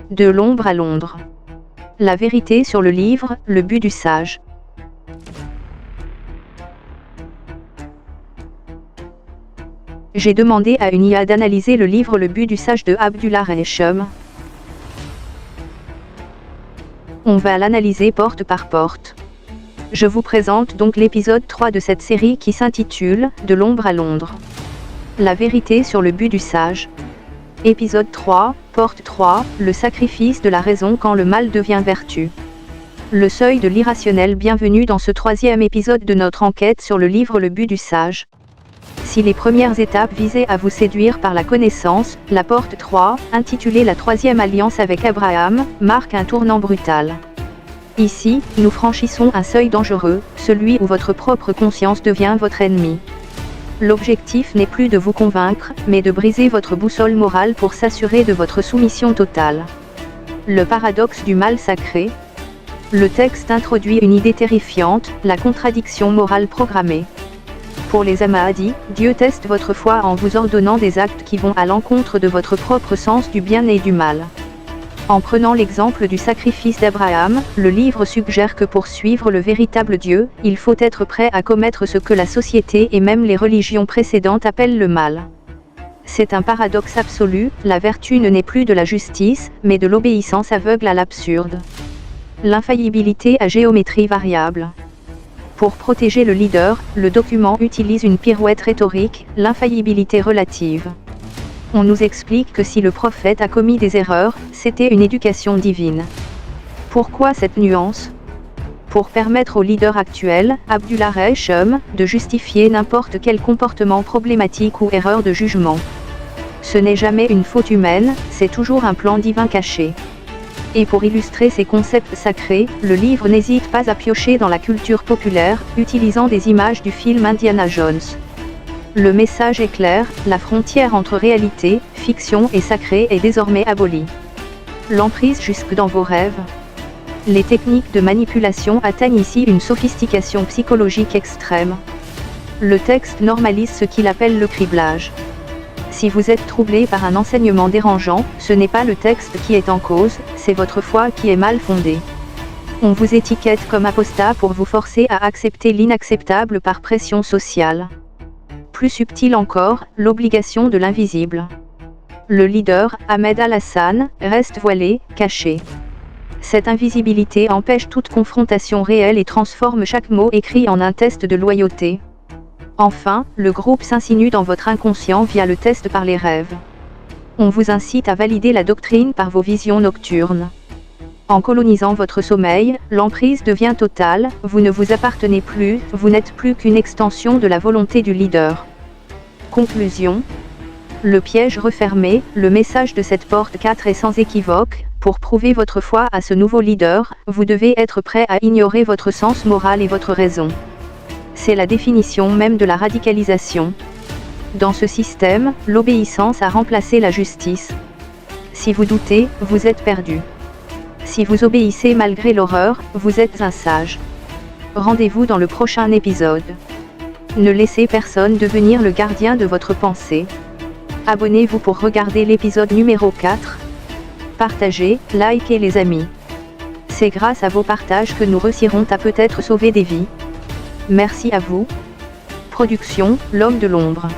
De l'ombre à Londres. La vérité sur le livre, le but du sage. J'ai demandé à une IA d'analyser le livre Le but du sage de Abdullah Resham. On va l'analyser porte par porte. Je vous présente donc l'épisode 3 de cette série qui s'intitule « De l'ombre à Londres ». La vérité sur le but du sage. Épisode 3, porte 3, le sacrifice de la raison quand le mal devient vertu. Le seuil de l'irrationnel. Bienvenue dans ce troisième épisode de notre enquête sur le livre Le but du sage. Si les premières étapes visaient à vous séduire par la connaissance, la porte 3, intitulée La troisième alliance avec Abraham, marque un tournant brutal. Ici, nous franchissons un seuil dangereux, celui où votre propre conscience devient votre ennemi. L'objectif n'est plus de vous convaincre, mais de briser votre boussole morale pour s'assurer de votre soumission totale. Le paradoxe du mal sacré. Le texte introduit une idée terrifiante, la contradiction morale programmée. Pour les Ahmadis, Dieu teste votre foi en vous ordonnant des actes qui vont à l'encontre de votre propre sens du bien et du mal. En prenant l'exemple du sacrifice d'Abraham, le livre suggère que pour suivre le véritable Dieu, il faut être prêt à commettre ce que la société et même les religions précédentes appellent le mal. C'est un paradoxe absolu, la vertu ne naît plus de la justice, mais de l'obéissance aveugle à l'absurde. L'infaillibilité à géométrie variable. Pour protéger le leader, le document utilise une pirouette rhétorique, l'infaillibilité relative. On nous explique que si le prophète a commis des erreurs, c'était une éducation divine. Pourquoi cette nuance ? Pour permettre au leader actuel, Abdullah Resham, de justifier n'importe quel comportement problématique ou erreur de jugement. Ce n'est jamais une faute humaine, c'est toujours un plan divin caché. Et pour illustrer ces concepts sacrés, le livre n'hésite pas à piocher dans la culture populaire, utilisant des images du film Indiana Jones. Le message est clair, la frontière entre réalité, fiction et sacré est désormais abolie. L'emprise jusque dans vos rêves. Les techniques de manipulation atteignent ici une sophistication psychologique extrême. Le texte normalise ce qu'il appelle le criblage. Si vous êtes troublé par un enseignement dérangeant, ce n'est pas le texte qui est en cause, c'est votre foi qui est mal fondée. On vous étiquette comme apostat pour vous forcer à accepter l'inacceptable par pression sociale. Plus subtil encore, l'obligation de l'invisible. Le leader, Ahmed Al-Hassan, reste voilé, caché. Cette invisibilité empêche toute confrontation réelle et transforme chaque mot écrit en un test de loyauté. Enfin, le groupe s'insinue dans votre inconscient via le test par les rêves. On vous incite à valider la doctrine par vos visions nocturnes. En colonisant votre sommeil, l'emprise devient totale, vous ne vous appartenez plus, vous n'êtes plus qu'une extension de la volonté du leader. Conclusion. Le piège refermé, le message de cette porte 4 est sans équivoque, pour prouver votre foi à ce nouveau leader, vous devez être prêt à ignorer votre sens moral et votre raison. C'est la définition même de la radicalisation. Dans ce système, l'obéissance a remplacé la justice. Si vous doutez, vous êtes perdu. Si vous obéissez malgré l'horreur, vous êtes un sage. Rendez-vous dans le prochain épisode. Ne laissez personne devenir le gardien de votre pensée. Abonnez-vous pour regarder l'épisode numéro 4. Partagez, likez les amis. C'est grâce à vos partages que nous réussirons à peut-être sauver des vies. Merci à vous. Production, L'Homme de l'Ombre.